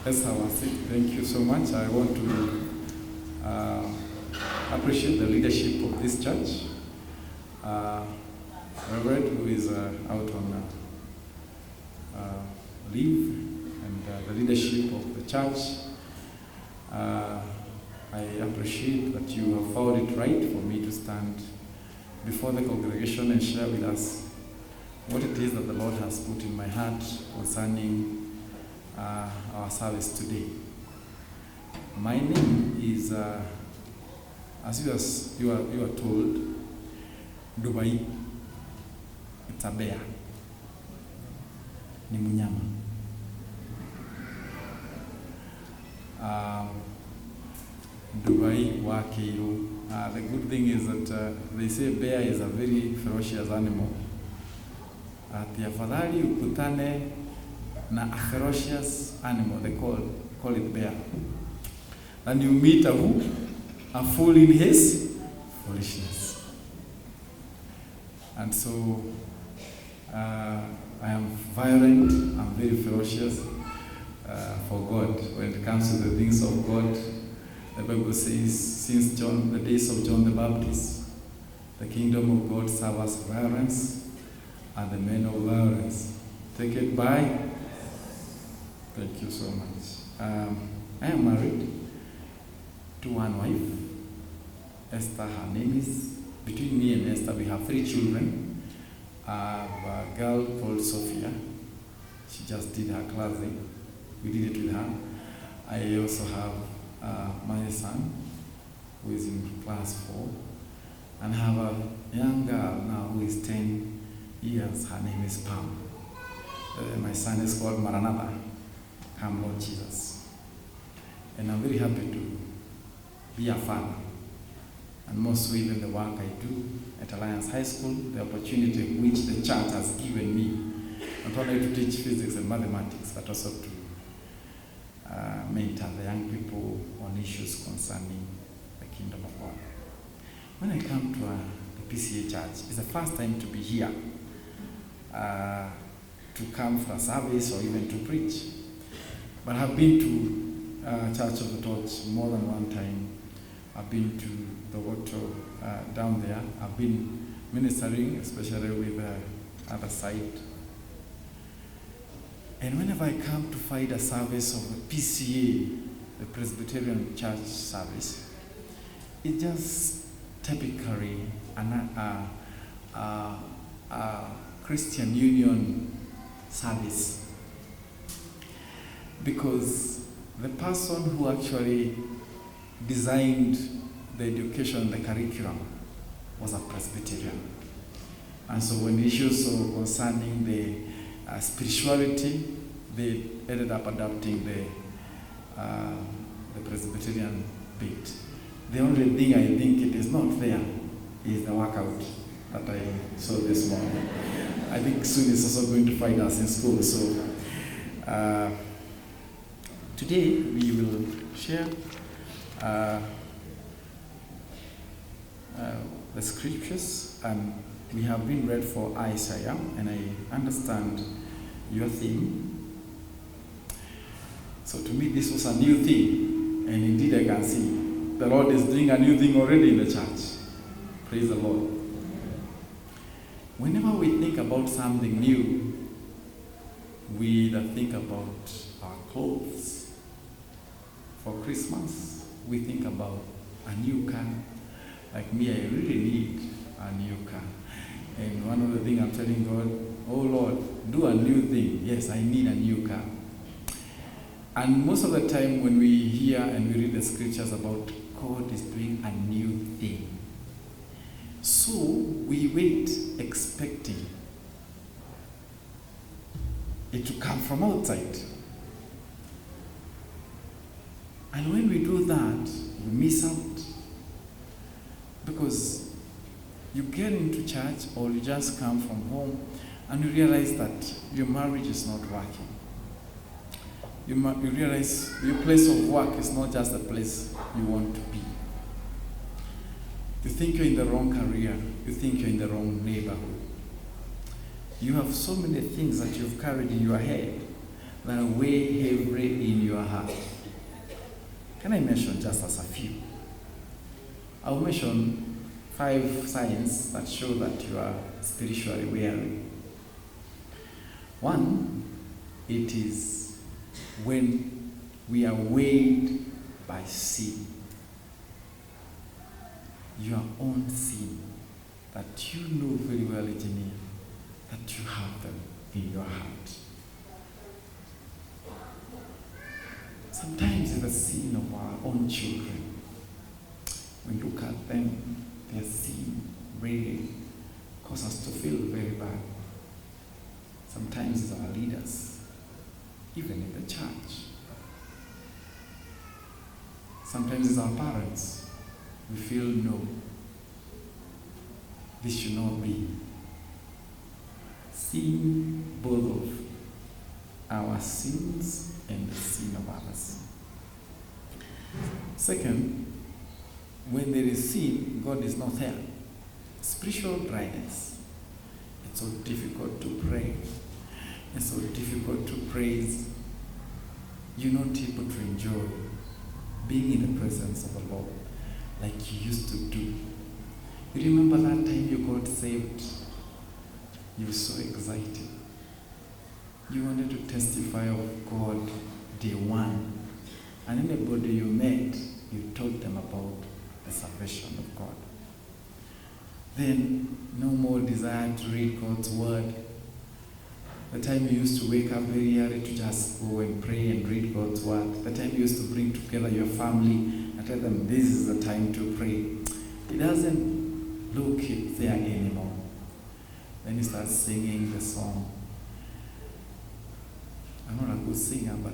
As I was saying, thank you so much. I want to appreciate the leadership of this church. Reverend, who is out on leave, and the leadership of the church. I appreciate that you have found it right for me to stand before the congregation and share with us what it is that the Lord has put in my heart concerning our service today. My name is, as you are told, Ndubai. It's a bear. Ni munyama. Ndubai wakiru. The good thing is that they say bear is a very ferocious animal. Afadhali ukutane na a ferocious animal, they call it bear. And you meet a fool in his foolishness. And so I am violent, I'm very ferocious for God. When it comes to the things of God, the Bible says, since the days of John the Baptist, the kingdom of God suffers violence, and the men of violence take it by. Thank you so much. I am married to one wife, Esther. Her name is, between me and Esther, we have 3 children. I have a girl called Sophia. She just did her classes. We did it with her. I also have my son, who is in class 4, and I have a young girl now who is 10 years. Her name is Pam. My son is called Maranatha. Come, Lord Jesus. And I'm very happy to be a father, and more so even the work I do at Alliance High School, the opportunity which the church has given me, not only to teach physics and mathematics, but also to mentor the young people on issues concerning the kingdom of God. When I come to the PCA church, it's the first time to be here, to come for a service or even to preach. But I've been to Church of the Torch more than one time. I've been to the water down there. I've been ministering, especially with the other side. And whenever I come to find a service of the PCA, the Presbyterian Church service, it's just typically a Christian Union service. Because the person who actually designed the education, the curriculum, was a Presbyterian. And so when issues concerning the spirituality, they ended up adopting the Presbyterian bit. The only thing I think it is not there is the workout that I saw this morning. I think soon it's also going to find us in school. So today we will share the scriptures, and we have been read for Isiah, and I understand your theme. So to me this was a new thing, and indeed I can see the Lord is doing a new thing already in the church. Praise the Lord. Whenever we think about something new, we either think about our clothes. For Christmas, we think about a new car. Like me, I really need a new car. And one of the things I'm telling God, oh Lord, do a new thing. Yes, I need a new car. And most of the time when we hear and we read the scriptures about God is doing a new thing, so we wait expecting it to come from outside. And when we do that, we miss out. Because you get into church or you just come from home and you realize that your marriage is not working. You realize your place of work is not just the place you want to be. You think you're in the wrong career. You think you're in the wrong neighborhood. You have so many things that you've carried in your head that weigh heavy in your heart. Can I mention just as a few? I'll mention 5 signs that show that you are spiritually weary. 1, it is when we are weighed by sin. Your own sin that you know very well, engineer, that you have them in your heart. Sometimes it's the sin of our own children. We look at them, their sin really causes us to feel very bad. Sometimes it's our leaders, even in the church. Sometimes it's our parents. We feel, no, this should not be. Sin both of our sins and the sin of others. Second, when there is sin, God is not there. Spiritual dryness. It's so difficult to pray. It's so difficult to praise. You're not able to enjoy being in the presence of the Lord like you used to do. You remember that time you got saved? You were so excited. You wanted to testify of God day one. And anybody you met, you told them about the salvation of God. Then, no more desire to read God's word. The time you used to wake up very early to just go and pray and read God's word. The time you used to bring together your family and tell them this is the time to pray. It doesn't look it there anymore. Then you start singing the song. I'm not a good singer, but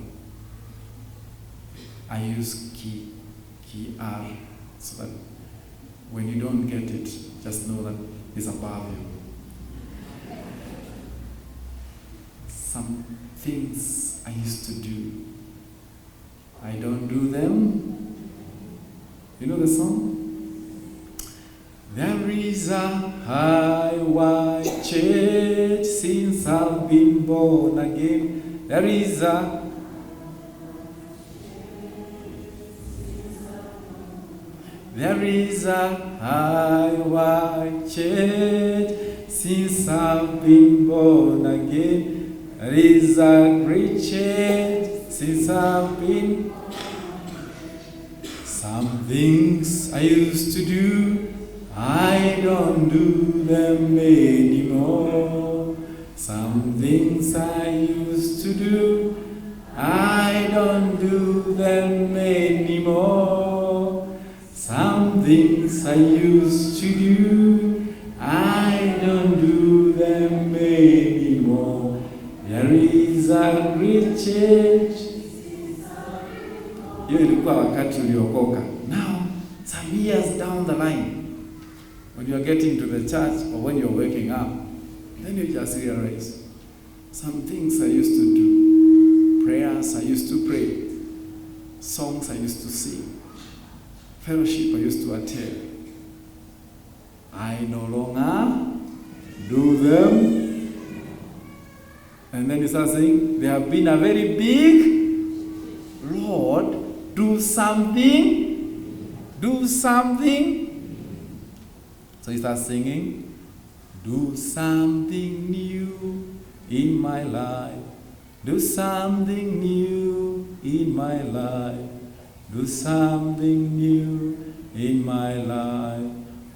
I use key R so that when you don't get it, just know that it's above you. Some things I used to do, I don't do them. You know the song? There is a high white church since I've been born again. There is a high white church since I've been born again. There is a great church since I've been. Some things I used to do, I don't do them anymore. Some things I used to do, I don't do them anymore. Some things I used to do, I don't do them anymore. There is a great church. Hiyo ilikuwa wakati uliokoka. Now, some years down the line, when you're getting to the church or when you're waking up, then you just realize some things I used to do, prayers I used to pray, songs I used to sing, fellowship I used to attend, I no longer do them. And then you start saying, they have been a very big, Lord, do something, do something. So you start singing, do something new in my life, do something new in my life, do something new in my life.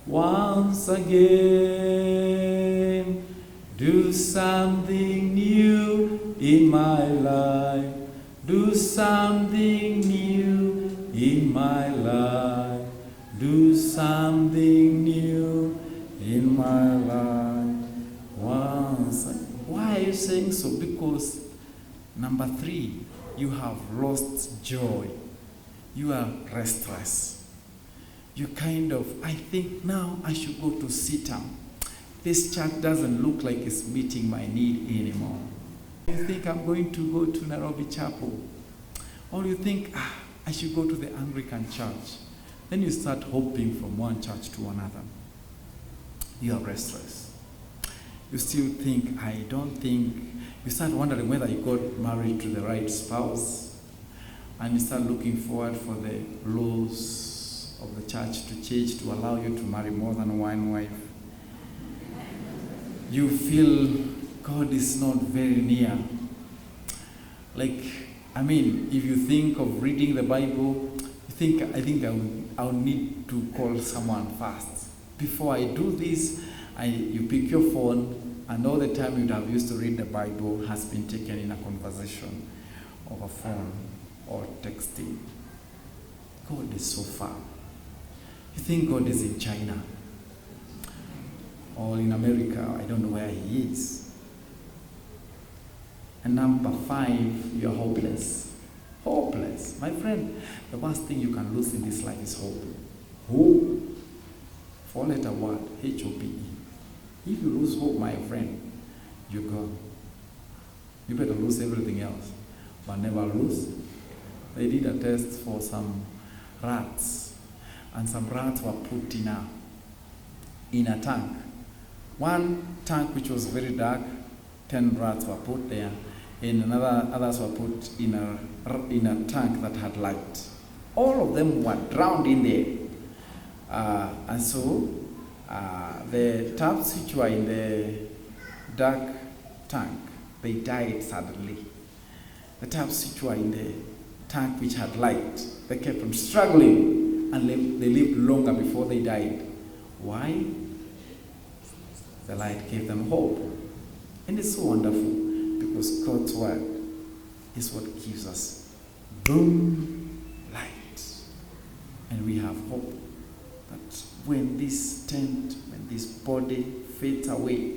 Once again, do something new in my life, do something new in my life, do something new in my life. Once. Why are you saying so? Because number 3, you have lost joy. You are restless. You kind of, I think now I should go to sit-down. This church doesn't look like it's meeting my need anymore. You think I'm going to go to Nairobi Chapel. Or you think, I should go to the Anglican church. Then you start hopping from one church to another. You are restless. You still think, I don't think, you start wondering whether you got married to the right spouse, and you start looking forward for the laws of the church to change to allow you to marry more than one wife. You feel God is not very near. If you think of reading the Bible, I think I'll need to call someone first. Before I do this, you pick your phone, and all the time you'd have used to read the Bible has been taken in a conversation over phone or texting. God is so far. You think God is in China or in America. I don't know where he is. And number 5, you're hopeless. Hopeless. My friend, the worst thing you can lose in this life is hope. Hope. 4-letter word, H-O-P-E. If you lose hope, my friend, you're gone. You better lose everything else, but never lose. They did a test for some rats, and some rats were put in a tank. One tank which was very dark, 10 rats were put there, and others were put in a tank that had light. All of them were drowned in there. And so the taps which were in the dark tank, they died suddenly. The taps which were in the tank which had light, they kept on struggling, and they lived longer before they died. Why? The light gave them hope. And it's so wonderful, because God's word is what gives us boom, light. And we have hope that when this tent, when this body fades away,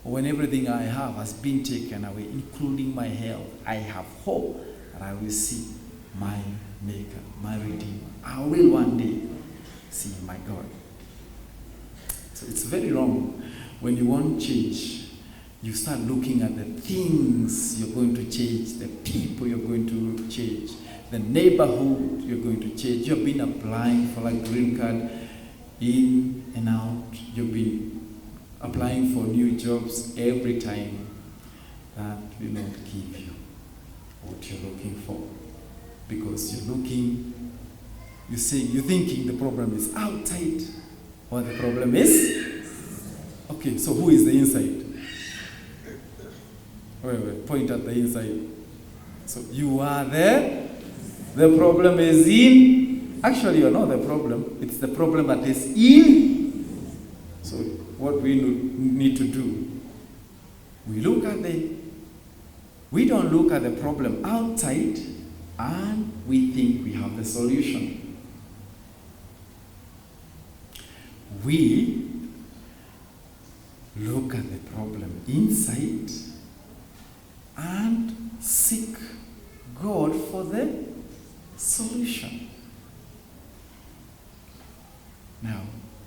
or when everything I have has been taken away, including my health, I have hope that I will see my Maker, my Redeemer. I will one day see my God. So it's very wrong when you want change. You start looking at the things you're going to change, the people you're going to change, the neighborhood you're going to change. You've been applying for a green card in and out. You've been applying for new jobs every time. That will not give you what you're looking for. Because you're thinking the problem is outside, or the problem is, okay, so who is the inside? Wait, point at the inside. So you are there. The problem is in. Actually, you're not the problem. It's the problem that is in. So what we need to do, we don't look at the problem outside, and we think we have the solution. We look at the problem inside and seek God for the solution. Now,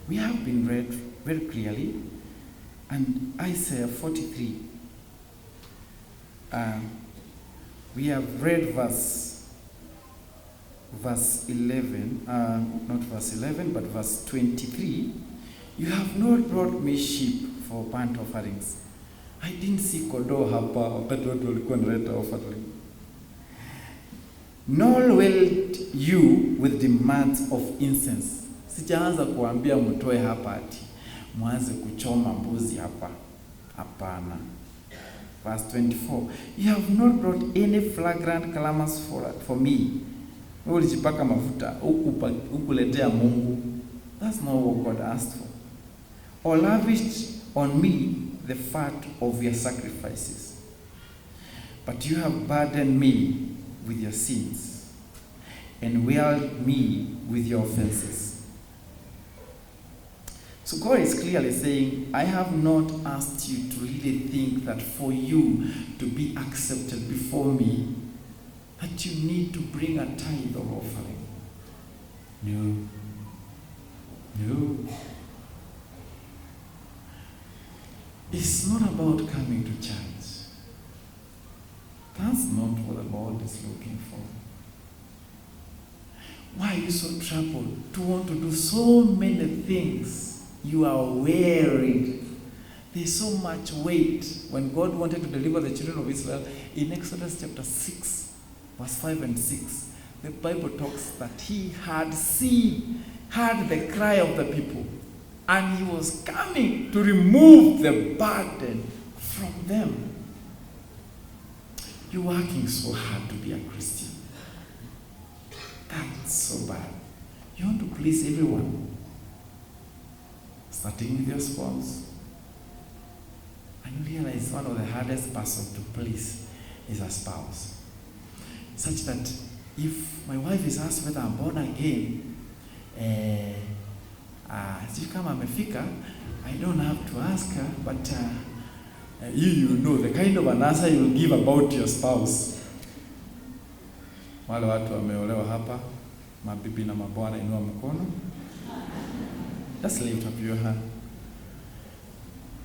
we have been read very clearly, and Isiah 43. We have read verse 11, not verse 11, but verse 23. You have not brought me sheep for burnt offerings. I didn't see kondoo hapa wakati watu walikuwa wanaleta offering. Nor whelmed you with demands of incense. Sijaanza kuambia mtoe hapa ati mwanze kuchoma mbuzi hapa. Hapana. Verse 24. You have not brought any flagrant clamors for me. Ulijipaka mafuta ukuletea Mungu. That's not what God asked for. Or lavished on me the fat of your sacrifices. But you have burdened me with your sins and wearied me with your offenses. So God is clearly saying, I have not asked you to really think that for you to be accepted before me, that you need to bring a tithe or offering. No. It's not about coming to church. That's not what the Lord is looking for. Why are you so troubled to want to do so many things? You are wearied. There's so much weight. When God wanted to deliver the children of Israel, in Exodus chapter 6, verse 5 and 6, the Bible talks that he had heard the cry of the people, and he was coming to remove the burden from them. You're working so hard to be a Christian. That's so bad. You want to please everyone, starting with your spouse. And you realize one of the hardest persons to please is a spouse. Such that if my wife is asked whether I'm born again, kama amefika, I don't have to ask her, but you know the kind of an answer you'll give about your spouse. Wale watu wameolewa hapa, mabibi na mabwana, inua mkono. Just lift up your hand.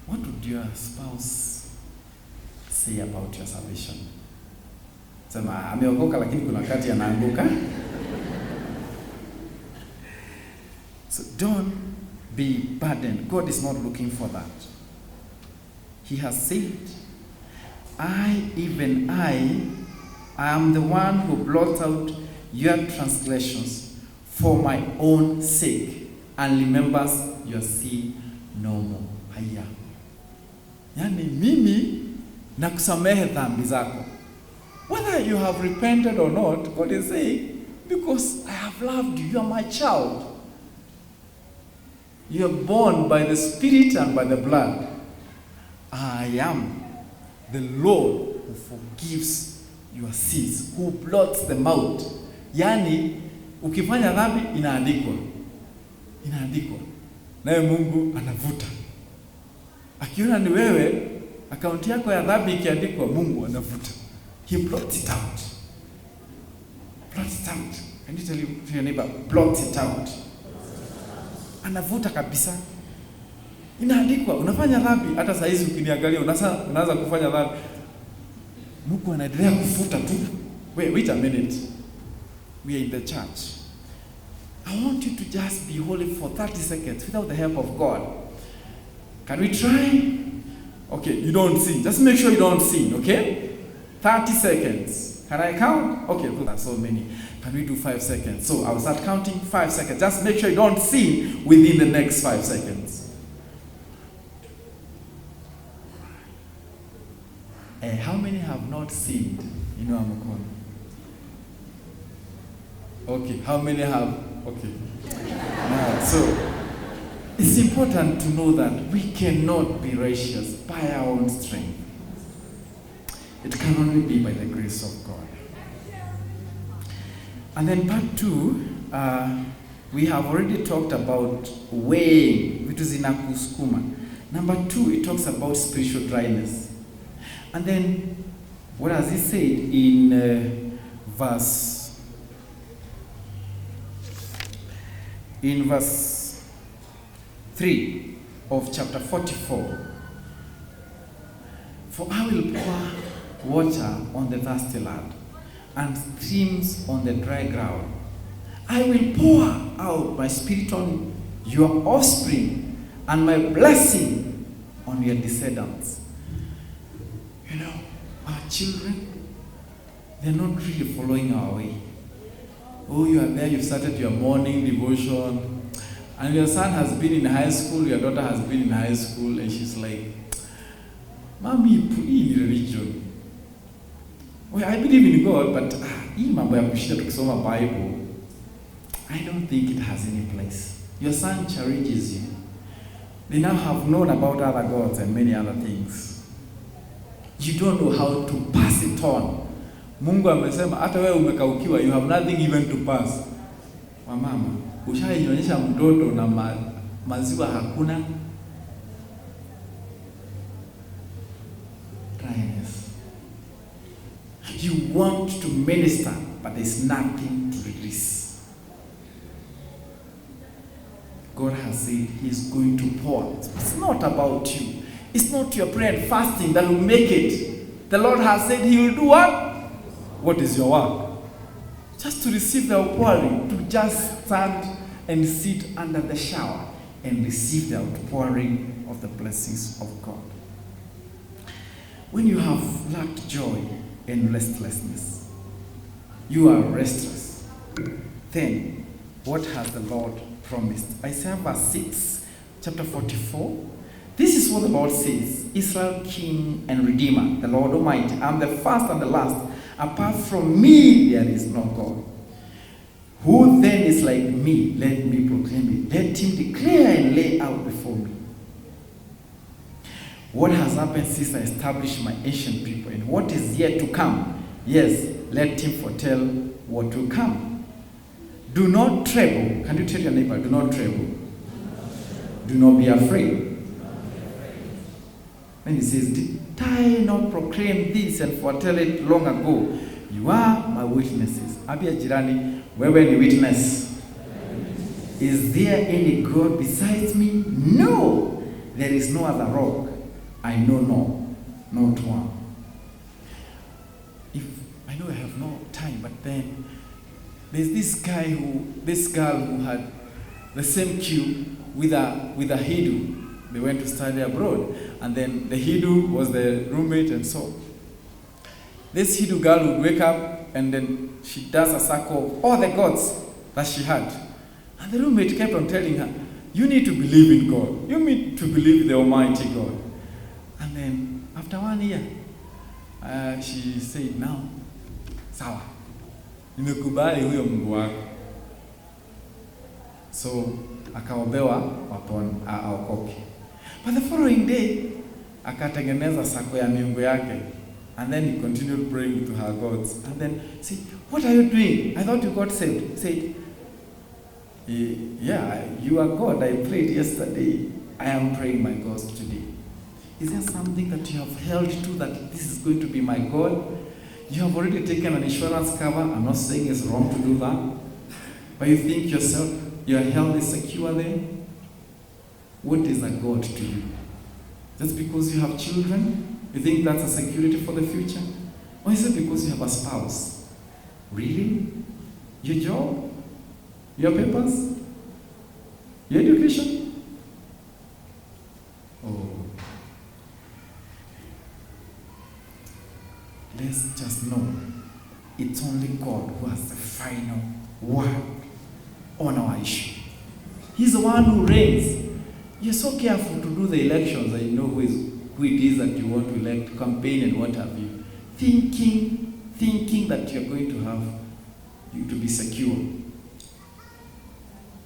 What would your spouse say about your salvation? Sema ameokoka lakini kuna wakati anaanguka. So don't be burdened. God is not looking for that. He has said, I am the one who blots out your transgressions for my own sake and remembers your sin no more. Haya. Yani mimi nakusamehe dhambi zako. Whether you have repented or not, God is saying, because I have loved you, you are my child. You are born by the Spirit and by the blood. I am the Lord who forgives your sins, who blots them out. Yani, ukifanya dhambi inaandikwa. Inaandikwa. Naye Mungu anavuta. Akiona ni wewe, akaunti yako ya dhambi ikiandikwa, Mungu anavuta. He blots it out. Blots it out. Can you tell your neighbor, blots it out. Anavuta kabisa. Inaandikwa, unafanya dhambi, hata saa hizi ukiniangalia unaanza kufanya dhambi. Mungu anaendelea kufuta tu. Wait a minute. We are in the church. I want you to just be holy for 30 seconds without the help of God. Can we try? Okay, you don't sin. Just make sure you don't sin, okay? 30 seconds. Can I count? Okay, there are so many. Can we do 5 seconds? So I'll start counting 5 seconds. Just make sure you don't sin within the next 5 seconds. How many have not sinned? You know, I'm okay, how many have? Okay. So it's important to know that we cannot be righteous by our own strength. It can only be by the grace of God. And then part 2, we have already talked about weighing, which is in Akusukuma. Number 2, it talks about spiritual dryness. And then, what has he said in verse 3 of chapter 44? For I will pour water on the thirsty land and streams on the dry ground. I will pour out my spirit on your offspring and my blessing on your descendants. You know, our children, they're not really following our way. Oh, you are there, you've started your morning devotion, and your son has been in high school, your daughter has been in high school, and she's like, Mommy, put in religion. Well, I believe in God, but hii mambo ya kushinda tukisoma Bible, I don't think it has any place. Your son challenges you. They now have known about other gods and many other things. You don't know how to pass it on. Mungu amesema hata wewe umekaukiwa, you have nothing even to pass. Wamama, ushainyonyesha mtoto na maziwa hakuna. Dryness. You want to minister, but there's nothing to release. God has said He's going to pour. It's not about you. It's not your prayer and fasting that will make it. The Lord has said He will do what? What is your work? Just to receive the outpouring, to just stand and sit under the shower and receive the outpouring of the blessings of God. When you have lacked joy and restlessness, you are restless, then what has the Lord promised? Isiah verse 6, chapter 44. This is what the Lord says, Israel, King and Redeemer, the Lord Almighty. I am the first and the last. Apart from me, there is no God. Who then is like me? Let me proclaim it. Let him declare and lay out before me. What has happened since I established my ancient people, and what is yet to come? Yes, let him foretell what will come. Do not tremble. Can you tell your neighbor, do not tremble? Do not be afraid. Then he says, did I not proclaim this and foretell it long ago? You are my witnesses. Abia jirani, wewe ni witness. Is there any God besides me? No, there is no other rock. I know not one. If I know I have no time, but then there's this girl who had the same queue with a Hindu. They went to study abroad, and then the Hindu was the roommate, and so this Hindu girl would wake up, and then she does a circle of all the gods that she had, and the roommate kept on telling her, you need to believe in God, you need to believe in the Almighty God. And then after 1 year, she said, now sawa, nimekubali huyo Mungu wako. So akaombewa aokoke. But the following day, akatengeneza sako ya miungu yake. And then he continued praying to her gods. And then, see, what are you doing? I thought you got saved. He said, yeah, you are God. I prayed yesterday. I am praying my gods today. Is there something that you have held to that this is going to be my God? You have already taken an insurance cover. I'm not saying it's wrong to do that. But you think your health is secure then? What is a God to you? Just because you have children, you think that's a security for the future? Or is it because you have a spouse? Really? Your job? Your papers? Your education? Oh. Let's just know it's only God who has the final word on our issue. He's the one who reigns. You're so careful to do the elections and you know who it is that you want to elect, campaign and what have you. Thinking that you're going to have you to be secure.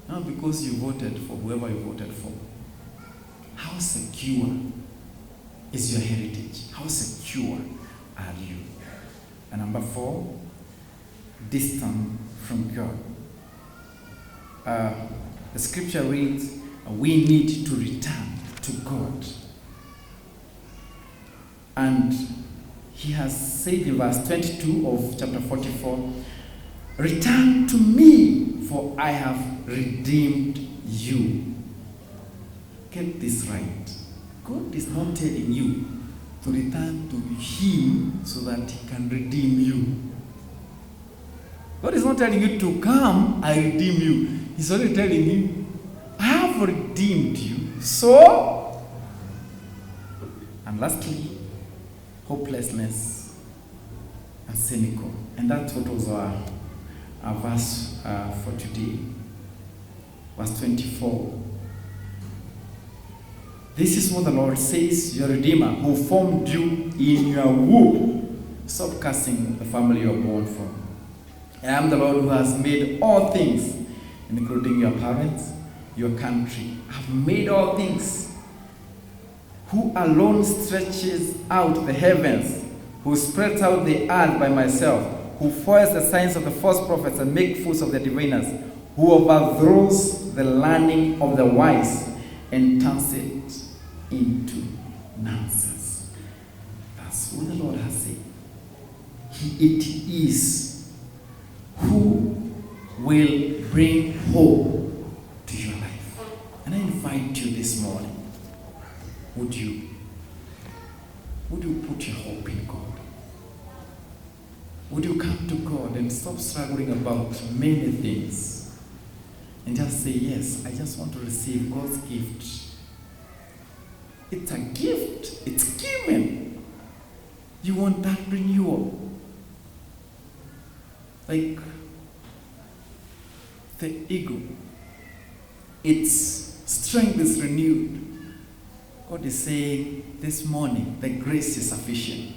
Not because you voted for whoever you voted for. How secure is your heritage? How secure are you? And number 4, distant from God. The scripture reads, we need to return to God. And he has said in verse 22 of chapter 44, return to me, for I have redeemed you. Get this right. God is not telling you to return to him so that he can redeem you. God is not telling you to come, I redeem you. He's only telling you, I have redeemed you. So, and lastly, hopelessness and cynical. And that's what was our verse for today. Verse 24. This is what the Lord says, your Redeemer, who formed you in your womb. Stop cursing the family you are born from. I am the Lord who has made all things, including your parents, your country. I have made all things. Who alone stretches out the heavens, who spreads out the earth by myself, who foils the signs of the false prophets and makes fools of the diviners, who overthrows the learning of the wise and turns it into nonsense. That's what the Lord has said. It is who will bring hope to your life. And I invite you this morning, would you put your hope in God? Would you come to God and stop struggling about many things and just say, yes, I just want to receive God's gift It's a gift. It's given. You want that renewal. Like the eagle. Its strength is renewed. God is saying this morning, the grace is sufficient.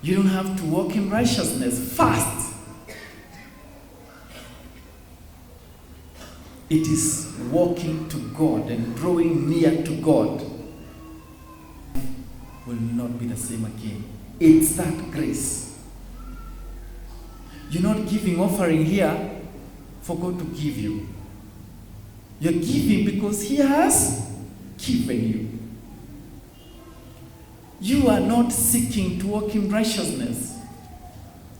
You don't have to walk in righteousness fast. It is walking to God and drawing near to God. Will not be the same again. It's that grace. You're not giving offering here for God to give you. You're giving because He has given you. You are not seeking to walk in righteousness.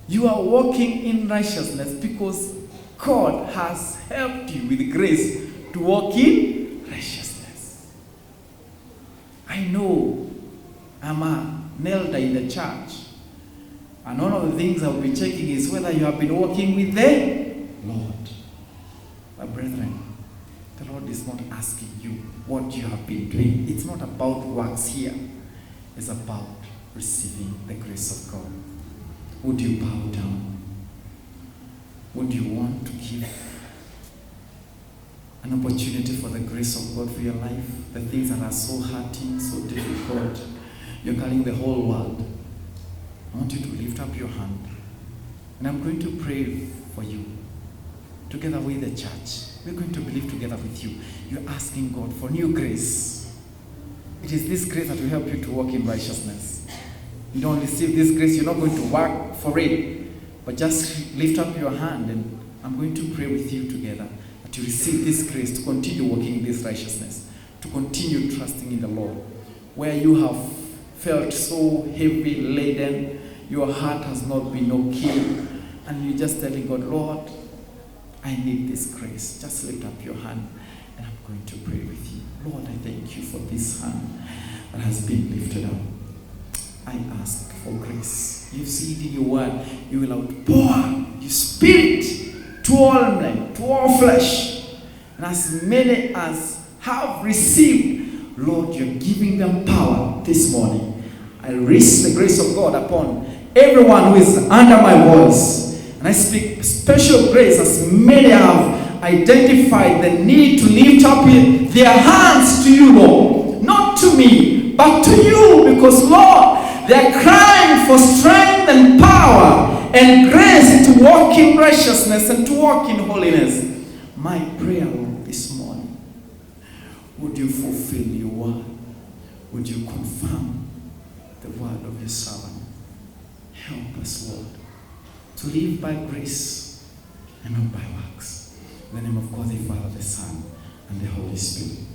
You are walking in righteousness because God has helped you with grace to walk in righteousness. I know I'm an elder in the church, and one of the things I'll be checking is whether you have been walking with the Lord. But brethren, the Lord is not asking you what you have been doing. It's not about works here. It's about receiving the grace of God. Would you bow down? Would you want to give an opportunity for the grace of God for your life? The things that are so hurting, so difficult, you're carrying the whole world. I want you to lift up your hand. And I'm going to pray for you. Together with the church. We're going to believe together with you. You're asking God for new grace. It is this grace that will help you to walk in righteousness. You don't receive this grace, you're not going to work for it. But just lift up your hand and I'm going to pray with you together that you receive this grace to continue walking in this righteousness, to continue trusting in the Lord. Where you have felt so heavy laden, your heart has not been okay, and you're just telling God, Lord, I need this grace. Just lift up your hand and I'm going to pray with you. Lord, I thank you for this hand that has been lifted up. I ask for grace. You've seen in your word, you will outpour your spirit to all men, to all flesh. And as many as have received, Lord, you're giving them power this morning. I release the grace of God upon everyone who is under my voice. And I speak special grace as many have identified the need to lift up their hands to you, Lord. Not to me, but to you, because, Lord, they are crying for strength and power and grace to walk in righteousness and to walk in holiness. My prayer, Lord, this morning, would you fulfill your word? Would you confirm the word of your servant? Help us, Lord, to live by grace and not by works. In the name of God, the Father, the Son, and the Holy Spirit.